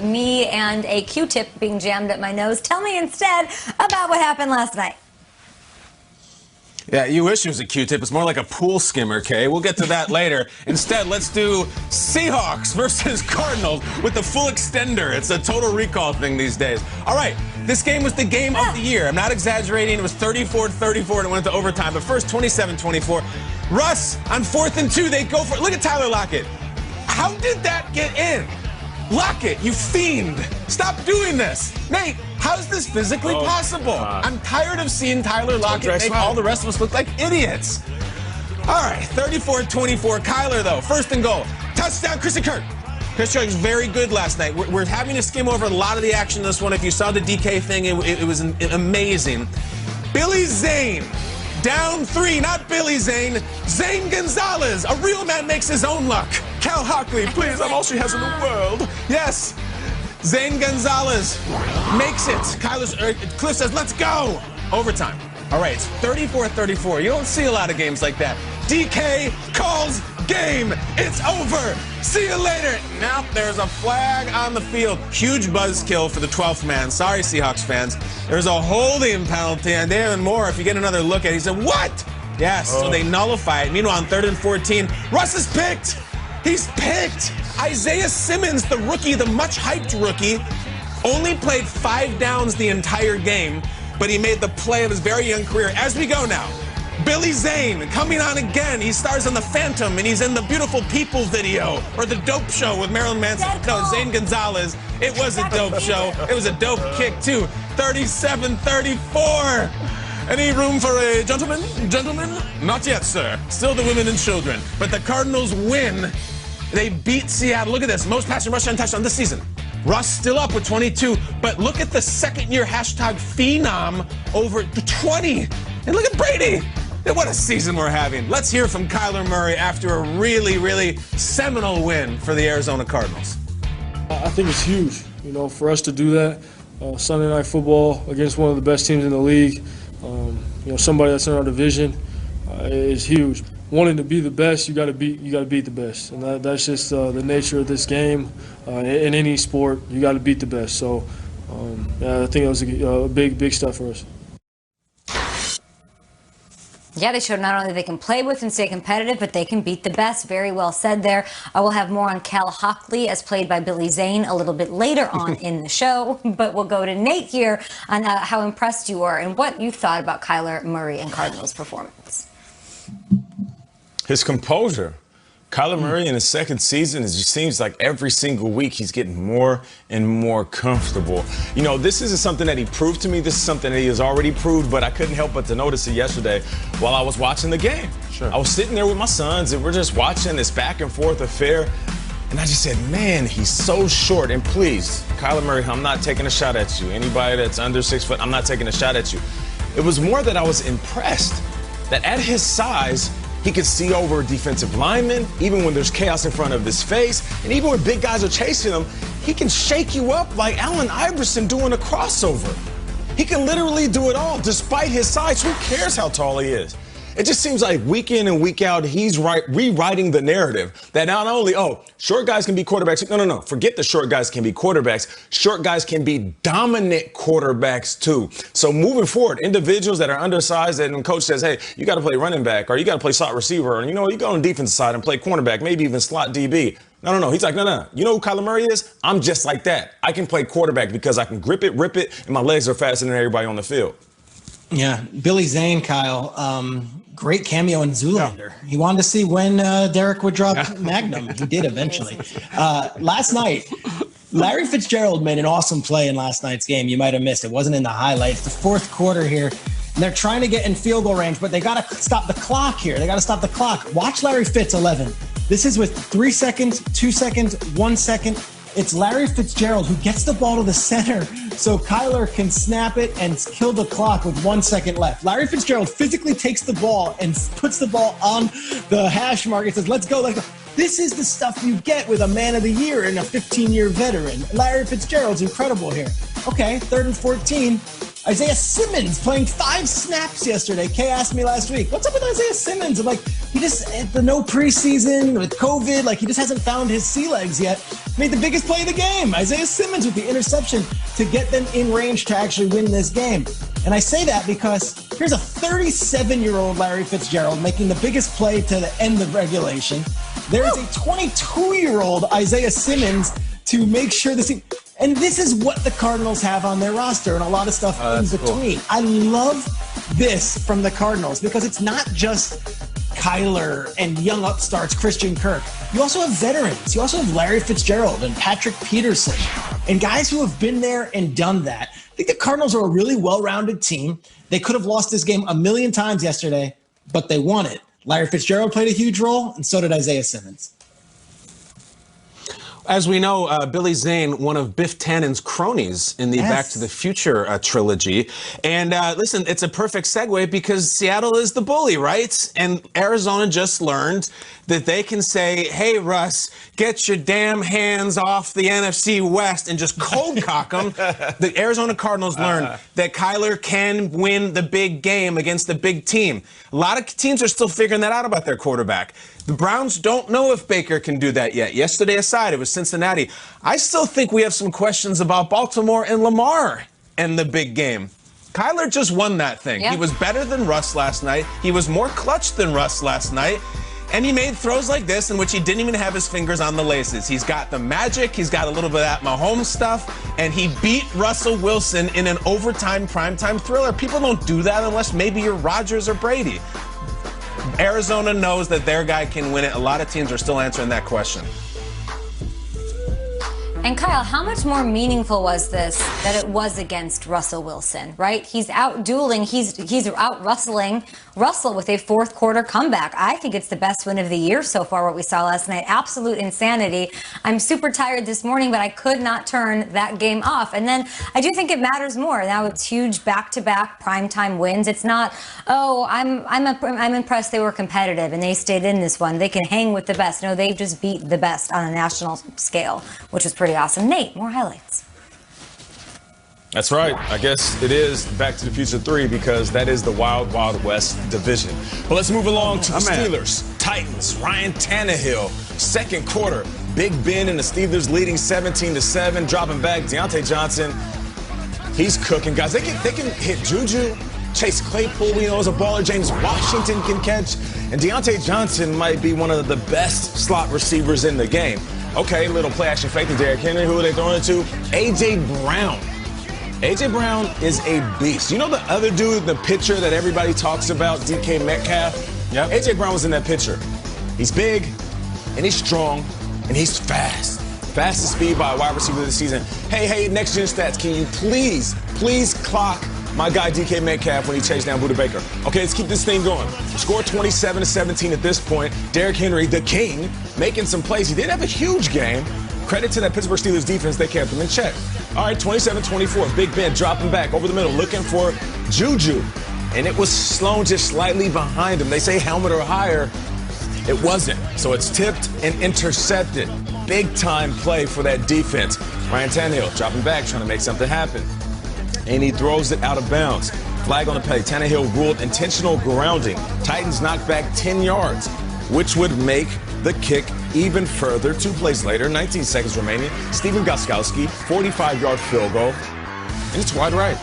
Me and a Q-tip being jammed at my nose. Tell me instead about what happened last night. Yeah, you wish it was a Q-tip. It's more like a pool skimmer, Kay. We'll get to that later. Instead, let's do Seahawks versus Cardinals with the full extender. It's a total recall thing these days. All right, this game was the game of the year. I'm not exaggerating. It was 34-34 and it went to overtime. But first, 27-24. Russ, on 4th and 2, they go for it. Look at Tyler Lockett. How did that get in? Lockett, you fiend. Stop doing this. Nate, how's this physically possible? I'm tired of seeing Tyler Lockett make all the rest of us look like idiots. All right, 34-24. Kyler, though, 1st and goal. Touchdown, Christian Kirk. Christian Kirk was very good last night. We're having to skim over a lot of the action in this one. If you saw the DK thing, it was amazing. Billy Zane. Down 3, not Billy Zane. Zane Gonzalez. A real man makes his own luck. Cal Hockley, please, I'm all she has in the world. Yes. Zane Gonzalez makes it. Cliff says, let's go. Overtime. All right, it's 34-34. You don't see a lot of games like that. DK calls game. It's over. See you later. Now there's a flag on the field. Huge buzzkill for the 12th man. Sorry, Seahawks fans. There's a holding penalty, and even more if you get another look at it. He said, what? Yes, so they nullify it. Meanwhile, on 3rd and 14, Russ is picked. He's picked. Isaiah Simmons, the rookie, the much-hyped rookie, only played 5 downs the entire game, but he made the play of his very young career. As we go now, Billy Zane coming on again. He stars on The Phantom, and he's in the Beautiful People video, or The Dope Show with Marilyn Manson. No, Zane Gonzalez. It was a dope show. It was a dope kick, too. 37-34. Any room for a gentleman? Gentlemen? Not yet, sir. Still the women and children. But the Cardinals win. They beat Seattle. Look at this. Most passing rushing touchdown this season. Russ still up with 22. But look at the second-year hashtag phenom over 20. And look at Brady. What a season we're having. Let's hear from Kyler Murray after a really, really seminal win for the Arizona Cardinals. I think it's huge, for us to do that. Sunday Night Football against one of the best teams in the league. Somebody that's in our division is huge. Wanting to be the best, you got to beat the best, and that's just the nature of this game. In any sport, you got to beat the best. So, I think it was a big step for us. Yeah, they showed not only they can play with and stay competitive, but they can beat the best. Very well said there. I will have more on Cal Hockley, as played by Billy Zane, a little bit later on in the show. But we'll go to Nate here on how impressed you were and what you thought about Kyler Murray and Cardinals' performance. His composure. Kyler Murray in his 2nd season, it just seems like every single week he's getting more and more comfortable. This isn't something that he proved to me. This is something that he has already proved, but I couldn't help but to notice it yesterday while I was watching the game. Sure. I was sitting there with my sons, and we're just watching this back and forth affair, and I just said, man, he's so short. And please, Kyler Murray, I'm not taking a shot at you. Anybody that's under 6 foot, I'm not taking a shot at you. It was more that I was impressed that at his size, he can see over defensive linemen, even when there's chaos in front of his face. And even when big guys are chasing him, he can shake you up like Allen Iverson doing a crossover. He can literally do it all despite his size. Who cares how tall he is? It just seems like week in and week out, he's rewriting the narrative that not only, short guys can be quarterbacks. No. Forget the short guys can be quarterbacks. Short guys can be dominant quarterbacks, too. So moving forward, individuals that are undersized and the coach says, hey, you got to play running back or you got to play slot receiver or, you go on the defensive side and play cornerback, maybe even slot DB. No. He's like, no. You know who Kyler Murray is? I'm just like that. I can play quarterback because I can grip it, rip it, and my legs are faster than everybody on the field. Yeah, Billy Zane, Kyle, great cameo in Zoolander. He wanted to see when Derek would drop Magnum. He did eventually. Last night, Larry Fitzgerald made an awesome play in last night's game. You might have missed it. It wasn't in the highlights. The 4th quarter here, and they're trying to get in field goal range, but they got to stop the clock here. They got to stop the clock. Watch Larry Fitz 11. This is with 3 seconds, 2 seconds, 1 second. It's Larry Fitzgerald who gets the ball to the center so Kyler can snap it and kill the clock with 1 second left. Larry Fitzgerald physically takes the ball and puts the ball on the hash mark and says, let's go, let's go. This is the stuff you get with a man of the year and a 15-year veteran. Larry Fitzgerald's incredible here. Okay, 3rd and 14. Isaiah Simmons playing 5 snaps yesterday. Kay asked me last week, what's up with Isaiah Simmons? I'm like, he just, the no preseason with COVID, like he just hasn't found his sea legs yet. Made the biggest play of the game. Isaiah Simmons with the interception to get them in range to actually win this game. And I say that because here's a 37-year-old Larry Fitzgerald making the biggest play to the end of regulation. There is a 22-year-old Isaiah Simmons to make sure this team. And this is what the Cardinals have on their roster and a lot of stuff in between. Cool. I love this from the Cardinals because it's not just Kyler and young upstarts Christian Kirk. You also have veterans. You also have Larry Fitzgerald and Patrick Peterson and guys who have been there and done that. I think the Cardinals are a really well-rounded team. They could have lost this game a million times yesterday, but they won it. Larry Fitzgerald played a huge role, and so did Isaiah Simmons. As we know, Billy Zane, one of Biff Tannen's cronies in the Back to the Future trilogy. And listen, it's a perfect segue because Seattle is the bully, right? And Arizona just learned that they can say, hey, Russ, get your damn hands off the NFC West and just cold cock them. The Arizona Cardinals learned that Kyler can win the big game against the big team. A lot of teams are still figuring that out about their quarterback. The Browns don't know if Baker can do that yet. Yesterday aside, it was Cincinnati. I still think we have some questions about Baltimore and Lamar and the big game. Kyler just won that thing. Yeah. He was better than Russ last night. He was more clutch than Russ last night. And he made throws like this in which he didn't even have his fingers on the laces. He's got the magic. He's got a little bit of that Mahomes stuff. And he beat Russell Wilson in an overtime primetime thriller. People don't do that unless maybe you're Rodgers or Brady. Arizona knows that their guy can win it. A lot of teams are still answering that question. And Kyle, how much more meaningful was this that it was against Russell Wilson, right? He's out dueling, he's out rustling Russell with a fourth quarter comeback. I think it's the best win of the year so far, what we saw last night. Absolute insanity. I'm super tired this morning, but I could not turn that game off. And then I do think it matters more. Now it's huge back-to-back primetime wins. It's not, oh, I'm impressed they were competitive and they stayed in this one. They can hang with the best. No, they just beat the best on a national scale, which is pretty awesome. Nate, more highlights. That's right. I guess it is Back to the Future 3 because that is the Wild Wild West division. But let's move along to the Steelers. Titans, Ryan Tannehill, second quarter. Big Ben and the Steelers leading 17-7, dropping back. Deontay Johnson, he's cooking. Guys, they can hit Juju. Chase Claypool, we know, is a baller. James Washington can catch. And Deontay Johnson might be one of the best slot receivers in the game. Okay, little play action fake to Derrick Henry. Who are they throwing it to? A.J. Brown. A.J. Brown is a beast. You know the other dude, the pitcher that everybody talks about, DK Metcalf? Yeah. A.J. Brown was in that picture. He's big, and he's strong, and he's fast. Fastest speed by a wide receiver this season. Hey, Next Gen Stats, can you please clock my guy DK Metcalf when he chased down Buda Baker? Okay, let's keep this thing going. Score 27-17 at this point. Derrick Henry, the king, making some plays. He did have a huge game. Credit to that Pittsburgh Steelers defense, they kept him in check. All right, 27-24, Big Ben dropping back over the middle, looking for Juju. And it was Sloan just slightly behind him. They say helmet or higher. It wasn't. So it's tipped and intercepted. Big time play for that defense. Ryan Tannehill dropping back, trying to make something happen. And he throws it out of bounds. Flag on the play. Tannehill ruled intentional grounding. Titans knocked back 10 yards, which would make the kick even further. 2 plays later, 19 seconds remaining. Steven Gostkowski, 45-yard field goal. And it's wide right.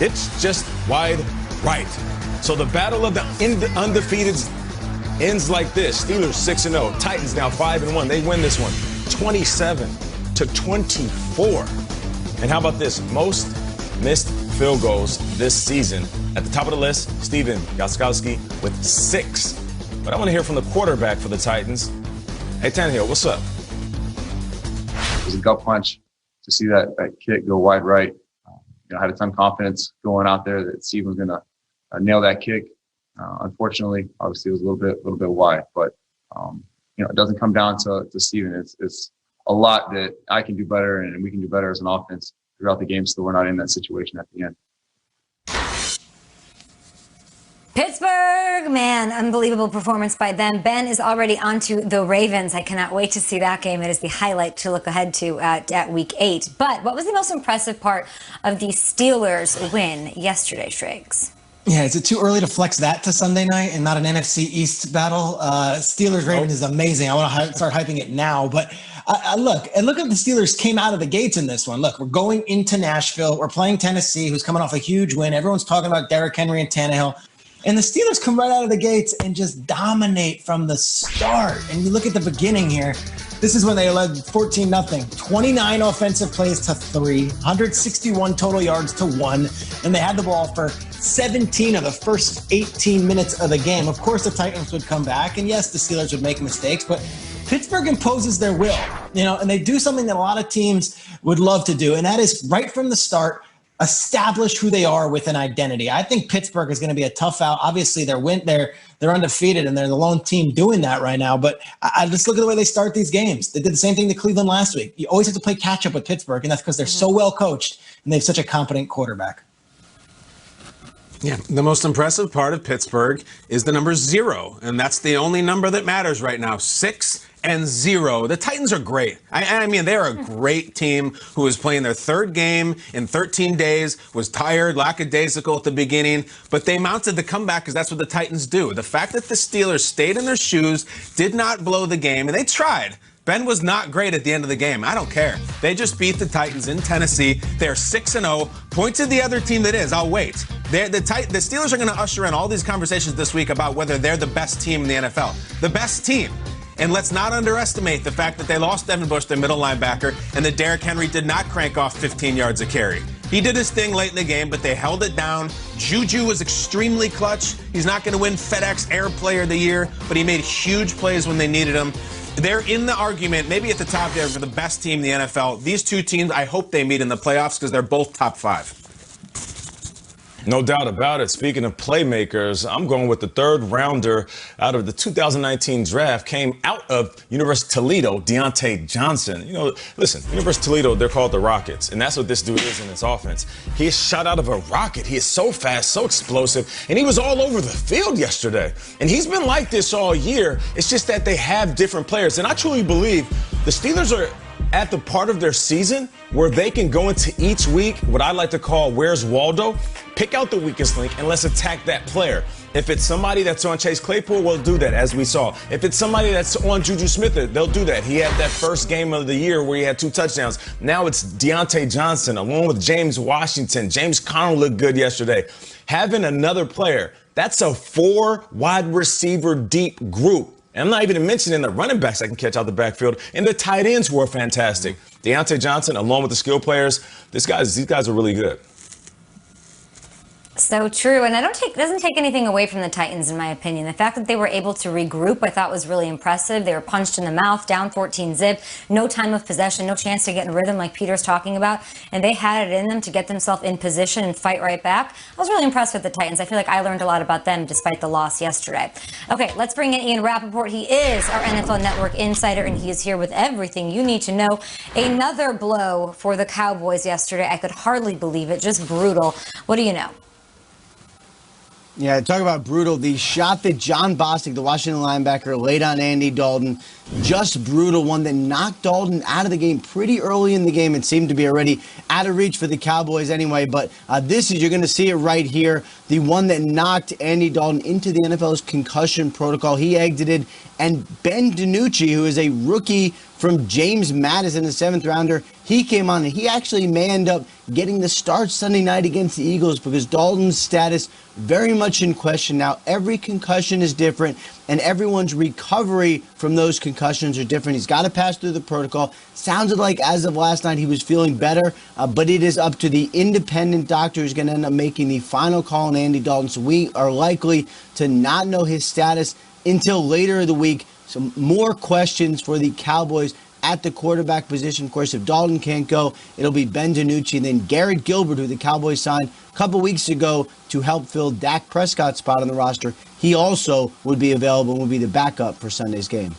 It's just wide right. So the battle of the undefeateds ends like this. Steelers 6-0. Titans now 5-1. They win this one 27-24. And how about this? Most missed field goals this season. At the top of the list, Steven Gostkowski with 6. But I want to hear from the quarterback for the Titans. Hey, Tannehill, what's up? It was a gut punch to see that kick go wide right. I had a ton of confidence going out there that Steven was going to nail that kick. Unfortunately, obviously, it was a little bit wide. But, it doesn't come down to Steven. It's a lot that I can do better and we can do better as an offense throughout the game so we're not in that situation at the end. Pittsburgh, man, unbelievable performance by them. Ben is already on to the Ravens. I cannot wait to see that game. It is the highlight to look ahead to at week 8. But what was the most impressive part of the Steelers win yesterday, Shrigs? Yeah, is it too early to flex that to Sunday night and not an NFC East battle? Steelers-Ravens is amazing. I want to start hyping it now. But look at the Steelers came out of the gates in this one. Look, we're going into Nashville. We're playing Tennessee, who's coming off a huge win. Everyone's talking about Derrick Henry and Tannehill. And the Steelers come right out of the gates and just dominate from the start. And you look at the beginning here. This is when they led 14-0, 29 offensive plays to 3, 161 total yards to 1, and they had the ball for 17 of the first 18 minutes of the game. Of course, the Titans would come back, and yes, the Steelers would make mistakes, but Pittsburgh imposes their will, and they do something that a lot of teams would love to do, and that is right from the start, establish who they are with an identity. I think Pittsburgh is going to be a tough out. Obviously, they're undefeated, and they're the lone team doing that right now. But I just look at the way they start these games. They did the same thing to Cleveland last week. You always have to play catch up with Pittsburgh, and that's because they're so well coached and they have such a competent quarterback. Yeah, the most impressive part of Pittsburgh is the number 0, and that's the only number that matters right now. 6 and 0. The Titans are great. I mean, they're a great team who is playing their 3rd game in 13 days, was tired, lackadaisical at the beginning, but they mounted the comeback because that's what the Titans do. The fact that the Steelers stayed in their shoes, did not blow the game, and they tried. Ben was not great at the end of the game. I don't care. They just beat the Titans in Tennessee. They're 6-0. Point to the other team that is. I'll wait. The Steelers are going to usher in all these conversations this week about whether they're the best team in the NFL. The best team. And let's not underestimate the fact that they lost Devin Bush, their middle linebacker, and that Derrick Henry did not crank off 15 yards a carry. He did his thing late in the game, but they held it down. Juju was extremely clutch. He's not going to win FedEx Air Player of the Year, but he made huge plays when they needed him. They're in the argument, maybe at the top there, for the best team in the NFL. These two teams, I hope they meet in the playoffs because they're both top 5. No doubt about it. Speaking of playmakers, I'm going with the 3rd rounder out of the 2019 draft, came out of University of Toledo, Deontay Johnson. Listen, University of Toledo, they're called the Rockets, and that's what this dude is in his offense. He is shot out of a rocket. He is so fast, so explosive, and he was all over the field yesterday. And he's been like this all year. It's just that they have different players, and I truly believe the Steelers are at the part of their season where they can go into each week, what I like to call Where's Waldo, pick out the weakest link, and let's attack that player. If it's somebody that's on Chase Claypool, we'll do that, as we saw. If it's somebody that's on Juju Smith, they'll do that. He had that first game of the year where he had 2 touchdowns. Now it's Deontay Johnson along with James Washington. James Conner looked good yesterday. Having another player, that's a 4 wide receiver deep group. And I'm not even mentioning the running backs that can catch out the backfield, and the tight ends who are fantastic. Deontay Johnson, along with the skill players, these guys are really good. So true, and it doesn't take anything away from the Titans, in my opinion. The fact that they were able to regroup, I thought was really impressive. They were punched in the mouth, down 14-zip, no time of possession, no chance to get in rhythm like Peter's talking about, and they had it in them to get themselves in position and fight right back. I was really impressed with the Titans. I feel like I learned a lot about them despite the loss yesterday. Okay, let's bring in Ian Rappaport. He is our NFL Network insider, and he is here with everything you need to know. Another blow for the Cowboys yesterday. I could hardly believe it, just brutal. What do you know? Yeah, talk about brutal. The shot that John Bostic, the Washington linebacker, laid on Andy Dalton, just brutal. One that knocked Dalton out of the game pretty early in the game. It seemed to be already out of reach for the Cowboys anyway. But you're going to see it right here. The one that knocked Andy Dalton into the NFL's concussion protocol. He exited. And Ben DiNucci, who is a rookie from James Madison, the 7th rounder, he came on and he actually may end up getting the start Sunday night against the Eagles because Dalton's status very much in question. Now, every concussion is different and everyone's recovery from those concussions are different. He's got to pass through the protocol. Sounded like as of last night he was feeling better, but it is up to the independent doctor who's going to end up making the final call on Andy Dalton. So we are likely to not know his status until later in the week. Some more questions for the Cowboys at the quarterback position. Of course, if Dalton can't go, it'll be Ben DiNucci. And then Garrett Gilbert, who the Cowboys signed a couple weeks ago to help fill Dak Prescott's spot on the roster. He also would be available and would be the backup for Sunday's game.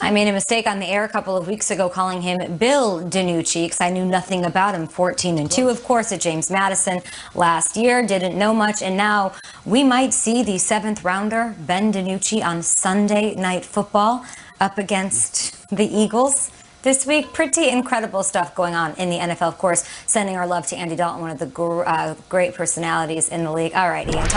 I made a mistake on the air a couple of weeks ago calling him Bill DiNucci because I knew nothing about him. 14-2, of course, at James Madison last year. Didn't know much. And now we might see the 7th rounder, Ben DiNucci, on Sunday Night Football up against the Eagles. this week. Pretty incredible stuff going on in the NFL, of course. Sending our love to Andy Dalton, one of the great personalities in the league. All right, Ian.